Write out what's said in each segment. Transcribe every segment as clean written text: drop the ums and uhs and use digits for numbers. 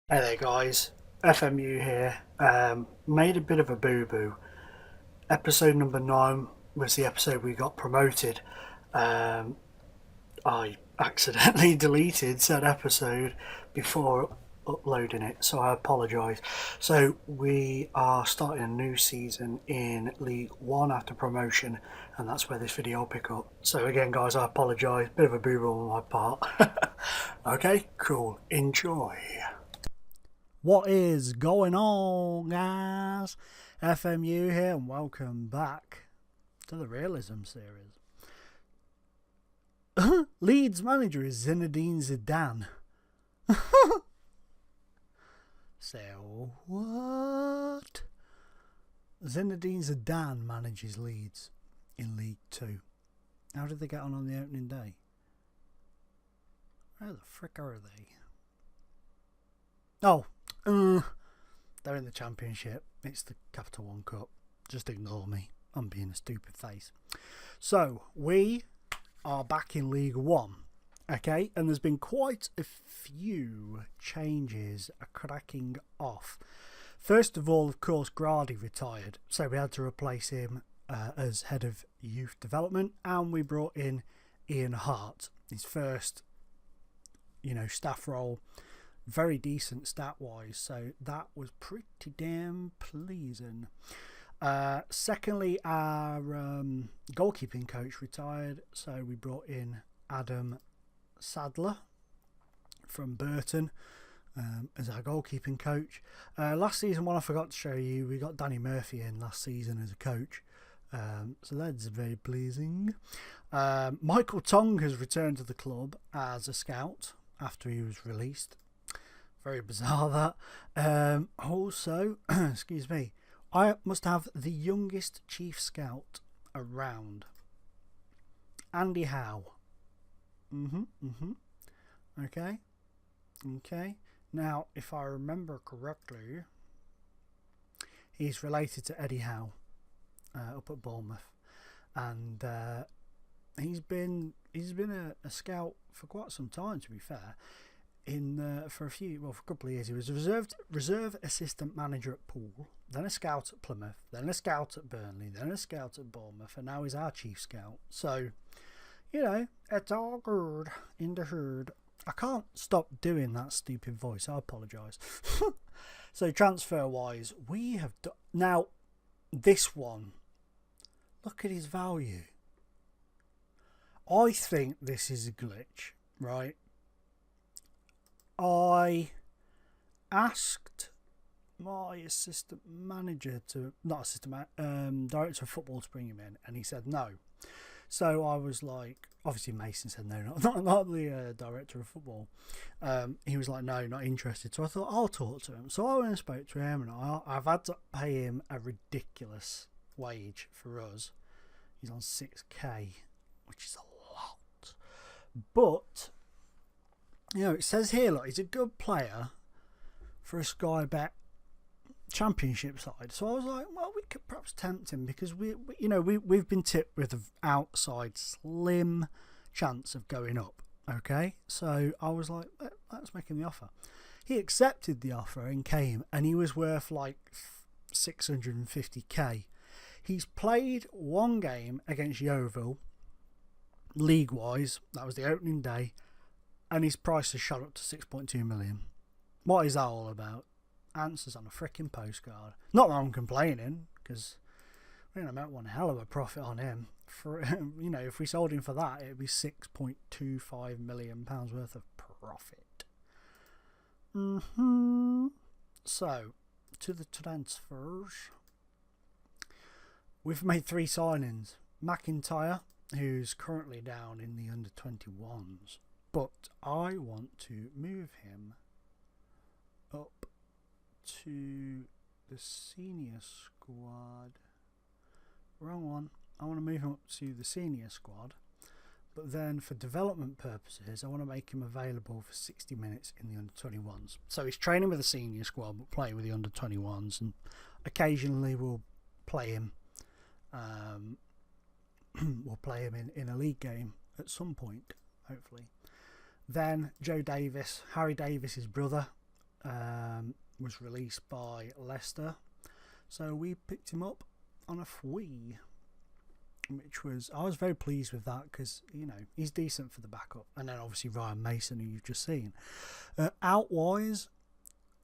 Hey there guys, FMU here. Made a bit of a boo-boo. Episode number 9 was the episode we got promoted. Um, I accidentally deleted said episode before uploading it, so I apologise. So we are starting a new season in League 1 after promotion, and that's where this video will pick up. So again guys, I apologise, bit of a boo-boo on my part. Okay, cool, enjoy. What is going on, guys? FMU here, and welcome back to the Realism series. Leeds manager is Zinedine Zidane. So what? Zinedine Zidane manages Leeds in League 2. How did they get on the opening day? Where the frick are they? Oh, they're in the Championship. It's the Capital One Cup. Just ignore me. I'm being a stupid face. So, we are back in League One. Okay, and there's been quite a few changes cracking off. First of all, of course, Grady retired. So we had to replace him as head of youth development. And we brought in Ian Hart. His first, staff role. Very decent stat wise, so that was pretty damn pleasing. Secondly, our goalkeeping coach retired, so we brought in Adam Sadler from Burton as our goalkeeping coach. Last season, one I forgot to show you, we got Danny Murphy in last season as a coach, so that's very pleasing. Michael Tong has returned to the club as a scout after he was released. Very bizarre that. Also, excuse me, I must have the youngest chief scout around. Andy Howe. Okay. Now, if I remember correctly, he's related to Eddie Howe up at Bournemouth, and he's been a scout for quite some time. To be fair. For a couple of years, he was a reserve assistant manager at Poole, then a scout at Plymouth, then a scout at Burnley, then a scout at Bournemouth, and now he's our chief scout. So, it's all good in the herd. I can't stop doing that stupid voice. I apologise. So, transfer wise, we have done now. This one, look at his value. I think this is a glitch, right? I asked my director of football to bring him in, and he said no. So I was like, obviously Mason said no, not the director of football. He was like, no, not interested. So I thought I'll talk to him. So I went and spoke to him, and I've had to pay him a ridiculous wage for us. He's on 6k, which is a lot, but. It says here, look, he's a good player for a Sky Bet Championship side. So I was like, well, we could perhaps tempt him because we've been tipped with an outside slim chance of going up. Okay, so I was like, let's make him the offer. He accepted the offer and came, and he was worth like 650k. He's played one game against Yeovil, league-wise. That was the opening day. And his price has shot up to 6.2 million. What is that all about? Answers on a freaking postcard. Not that I'm complaining, because we're going to make one hell of a profit on him. For if we sold him for that, it'd be £6.25 million worth of profit. So, to the transfers. We've made 3 signings. McIntyre, who's currently down in the under-21s. But I want to move him up to the senior squad. Wrong one. I want to move him up to the senior squad. But then for development purposes, I want to make him available for 60 minutes in the under-21s. So he's training with the senior squad, but playing with the under-21s. And occasionally we'll play him. We'll play him in a league game at some point, hopefully. Then Joe Davis, Harry Davis's brother, was released by Leicester, so we picked him up on a free, which was, I was very pleased with that, because you know he's decent for the backup. And then obviously Ryan Mason, who you've just seen. Out wise,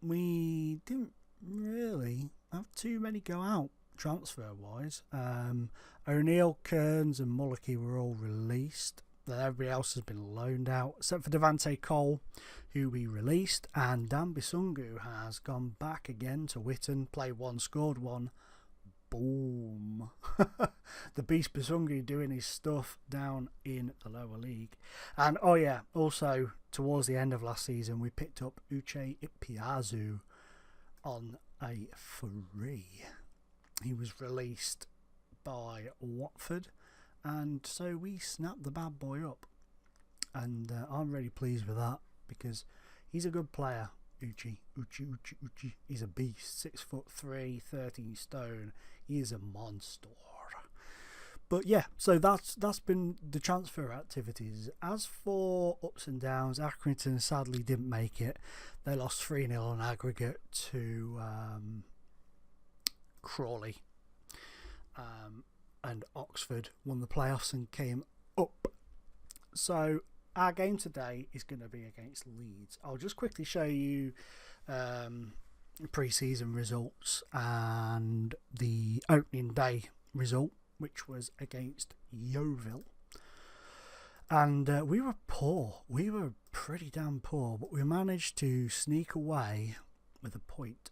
we didn't really have too many go out transfer wise. O'Neill, Kearns and Mullicky were all released. Then everybody else has been loaned out, except for Devante Cole, who we released, and Dan Bisungu has gone back again to Witten, played one, scored one. Boom. The Beast Bisungu doing his stuff down in the lower league. And oh yeah, also towards the end of last season we picked up Uche Ipiazu on a free. He was released by Watford, and so we snapped the bad boy up, and I'm really pleased with that, because he's a good player. Uchi. He's a beast. 6'3", 13 stone. He is a monster. But yeah, so that's been the transfer activities. As for ups and downs, Accrington sadly didn't make it. They lost 3-0 on aggregate to Crawley. And Oxford won the playoffs and came up. So our game today is going to be against Leeds. I'll just quickly show you pre-season results and the opening day result, which was against Yeovil. And we were poor. We were pretty damn poor, but we managed to sneak away with a point.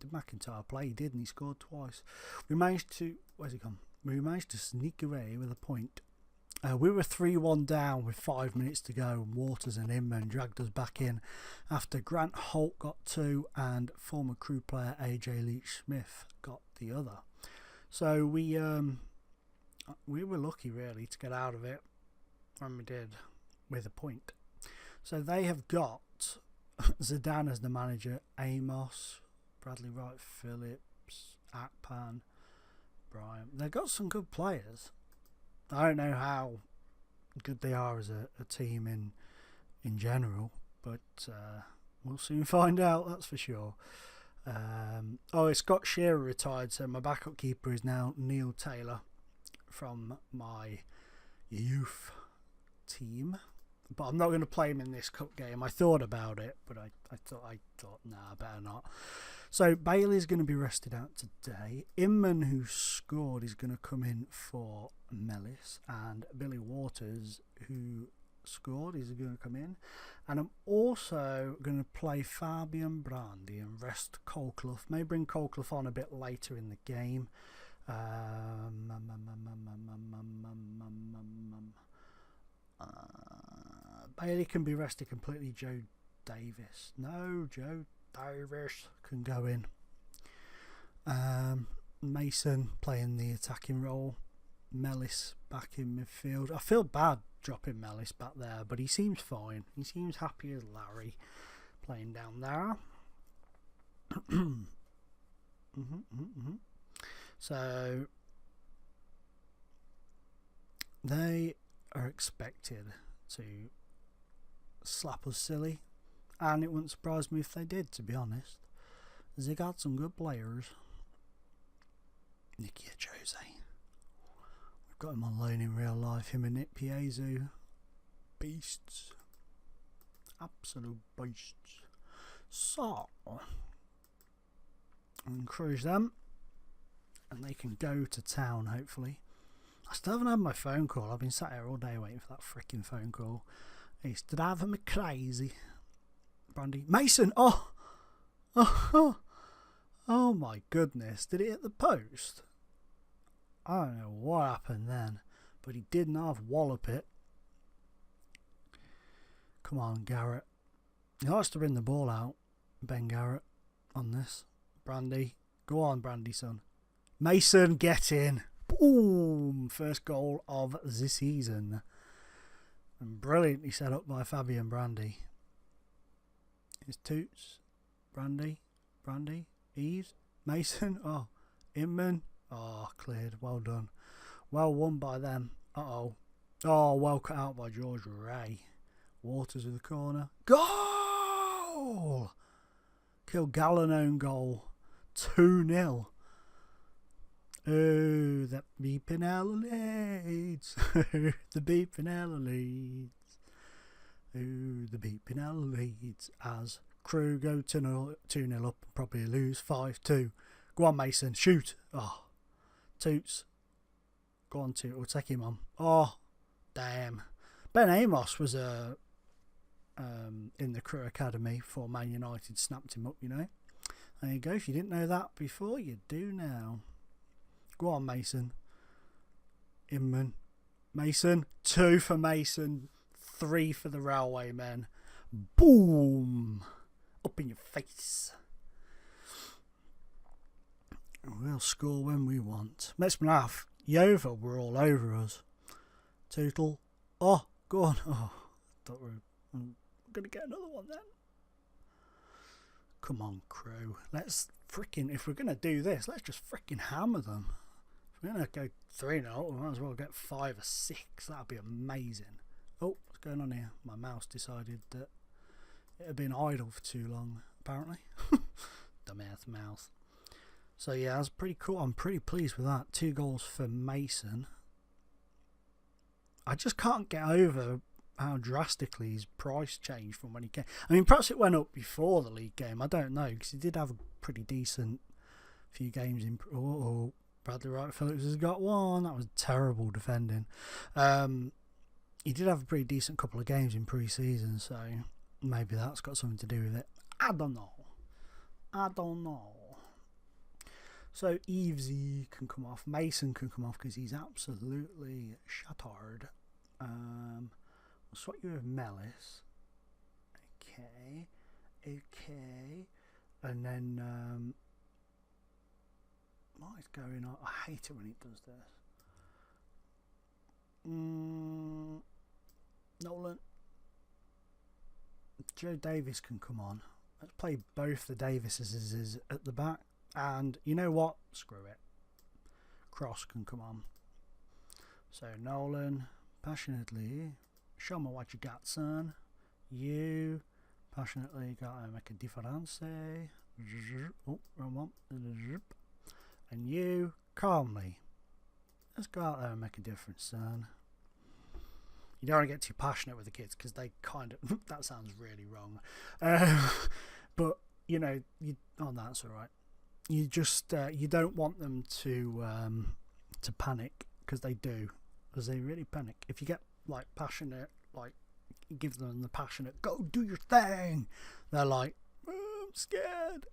Did McIntyre play? He did, and he scored twice. We managed to... Where's he gone? We managed to sneak away with a point. We were 3-1 down with 5 minutes to go, and Waters and Inman dragged us back in after Grant Holt got 2 and former Crewe player AJ Leach-Smith got the other. So we were lucky really to get out of it, and we did, with a point. So they have got Zidane as the manager, Amos, Bradley Wright Phillips, Akpan, Brian. They've got some good players. I don't know how good they are as a team in general, but we'll soon find out, that's for sure. Scott Shearer retired, so my backup keeper is now Neil Taylor from my youth team. But I'm not going to play him in this cup game. I thought about it, but I thought, nah, better not. So Bailey's going to be rested out today. Inman, who scored, is going to come in for Mellis, and Billy Waters, who scored, is going to come in. And I'm also going to play Fabian Brandy and rest Colclough. May bring Colclough on a bit later in the game. Bailey can be rested completely. Joe Davis. No, Joe Davis can go in. Mason playing the attacking role. Mellis back in midfield. I feel bad dropping Mellis back there, but he seems fine. He seems happy as Larry playing down there. So they are expected to slap us silly, and it wouldn't surprise me if they did, to be honest. They got some good players. Nicky Jose. We've got him on loan in real life, him and Nick Piezu. Beasts. Absolute beasts. So, I'll encourage them, and they can go to town, hopefully. I still haven't had my phone call. I've been sat here all day waiting for that freaking phone call. It's driving me crazy. Brandy. Mason! Oh my goodness. Did it hit the post? I don't know what happened then, but he did not wallop it. Come on, Garrett. He likes to bring the ball out, Ben Garrett, on this. Brandy. Go on, Brandy, son. Mason, get in. Boom! First goal of the season. And brilliantly set up by Fabian Brandy. It's Toots. Brandy. Eves. Mason. Oh. Inman. Oh, cleared. Well done. Well won by them. Uh-oh. Oh, well cut out by George Ray. Waters in the corner. Goal! Kilgallen own goal. 2-0. Oh, that beeping hell leads. The beeping hell leads. Oh, the beeping hell leads. As Crewe go 2-0 up and probably lose 5-2. Go on, Mason. Shoot. Oh, Toots. Go on, Toot. We'll take him on. Oh, damn. Ben Amos was in the Crewe Academy for Man United. Snapped him up, you know. There you go. If you didn't know that before, you do now. Go on, Mason. Inman. Mason. 2 for Mason. 3 for the Railway Men. Boom. Up in your face. We'll score when we want. Makes me laugh. Yeovil were all over us. Total. Oh, go on. Oh, I thought I'm going to get another one then. Come on, Crewe. Let's freaking, if we're going to do this, let's just freaking hammer them. If we're going to go 3-0, we might as well get 5 or 6. That'd be amazing. Oh, what's going on here? My mouse decided that it had been idle for too long, apparently. Dumbass mouse. So yeah, that's pretty cool. I'm pretty pleased with that. 2 goals for Mason. I just can't get over how drastically his price changed from when he came. I mean, perhaps it went up before the league game. I don't know, because he did have a pretty decent few games in. Oh, Bradley Wright Phillips has got one. That was terrible defending. He did have a pretty decent couple of games in pre-season, so maybe that's got something to do with it. I don't know. So Evesy can come off. Mason can come off because he's absolutely shattered. We'll swap you with Mellis. Okay. And then what is going on? I hate it when it does this. Nolan. Joe Davis can come on. Let's play both the Davises at the back. And you know what? Screw it. Cross can come on. So Nolan, passionately, show me what you got, son. You passionately got to make a difference. Oh, wrong one. And you calmly, let's go out there and make a difference, son. You don't want to get too passionate with the kids because they kind of that sounds really wrong. But you know, that's all right. You just you don't want them to panic because they do, because they really panic. If you get like passionate, like give them the passionate, go do your thing, they're like, oh, I'm scared.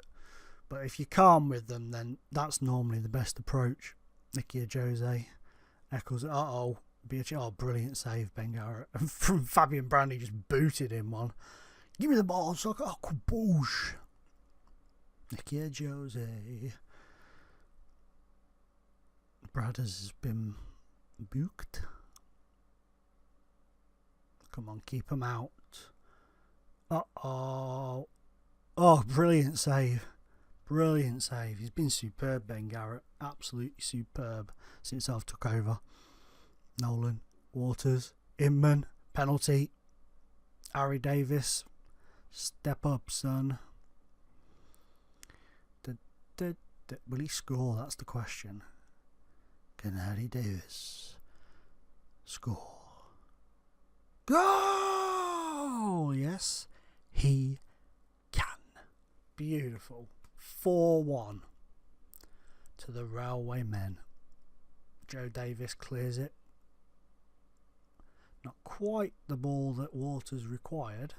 But if you're calm with them, then that's normally the best approach. Nicky Jose Eccles. Oh, brilliant save, Ben Garrett. From Fabian Brandy, just booted him one. Give me the ball, so kaboosh. Nicky Jose. Brad has been booked. Come on, keep him out. Oh, brilliant save. Brilliant save. He's been superb, Ben Garrett. Absolutely superb since I've took over. Nolan, Waters, Inman, penalty. Harry Davis, step up, son. Will he score? That's the question. Can Harry Davis score? Goal! Yes, he can. Beautiful. 4-1 to the Railway Men. Joe Davis clears it. Not quite the ball that Waters required.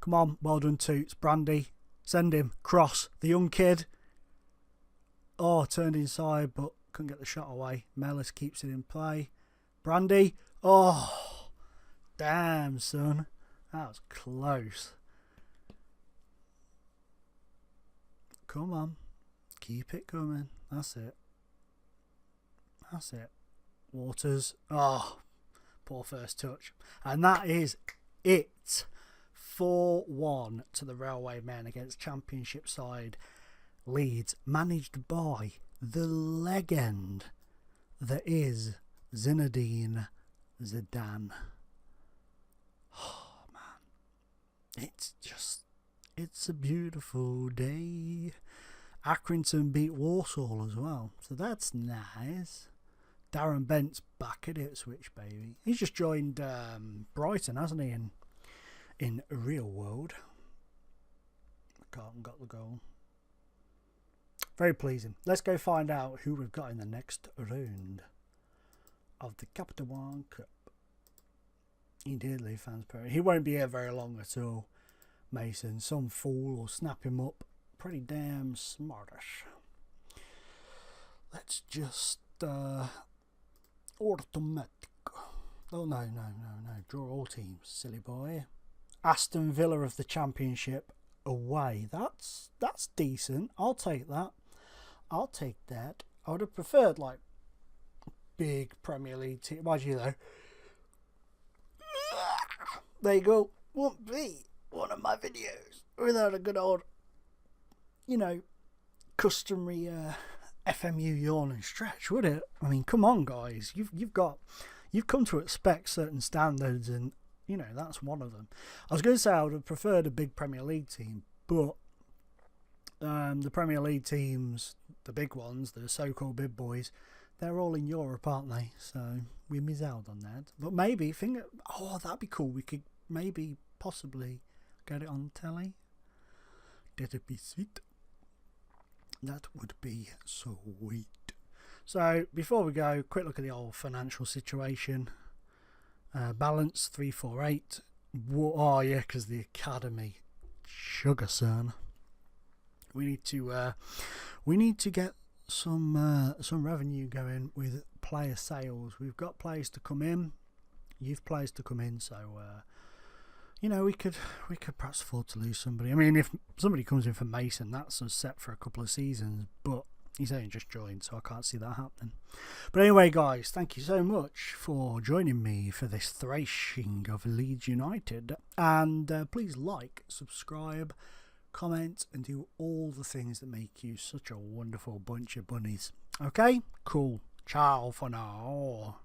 Come on, well done, Toots. Brandy, send him. Cross, the young kid. Oh, turned inside, but couldn't get the shot away. Mellis keeps it in play. Brandy, oh, damn, son. That was close. Come on. Keep it coming. That's it. Waters. Oh, poor first touch. And that is it. 4-1 to the Railway Men against Championship side Leeds, managed by the legend that is Zinedine Zidane. Oh, man. It's a beautiful day. Accrington beat Walsall as well, so that's nice. Darren Bent's back at Ipswich, baby. He's just joined Brighton, hasn't he, in real world. Carlton got the goal. Very pleasing. Let's go find out who we've got in the next round of the Capital One Cup. He did leave fans period. He won't be here very long at all, Mason. Some fool will snap him up. Pretty damn smartish. Let's just automatic. Oh no. Draw all teams, silly boy. Aston Villa of the Championship away. That's decent. I'll take that. I would have preferred like big Premier League team. Why'd you though? There you go. Won't be one of my videos without a good old, customary FMU yawn and stretch, would it? I mean, come on, guys. You've come to expect certain standards, and that's one of them. I was going to say I would have preferred a big Premier League team, but the Premier League teams, the big ones, the so-called big boys, they're all in Europe, aren't they? So we miss out on that. But maybe that'd be cool. We could possibly get it on telly. That'd be sweet. That would be sweet. So before we go, quick look at the old financial situation. Balance 348. Oh yeah, because the academy, sugar son. We need to get some revenue going with player sales. We've got players to come in, youth players to come in, so we could perhaps afford to lose somebody. I mean, if somebody comes in for Mason, that's us set for a couple of seasons, but he's only just joined, so I can't see that happening. But anyway, guys, thank you so much for joining me for this thrashing of Leeds United, and please like, subscribe, comment, and do all the things that make you such a wonderful bunch of bunnies. Okay, cool. Ciao for now.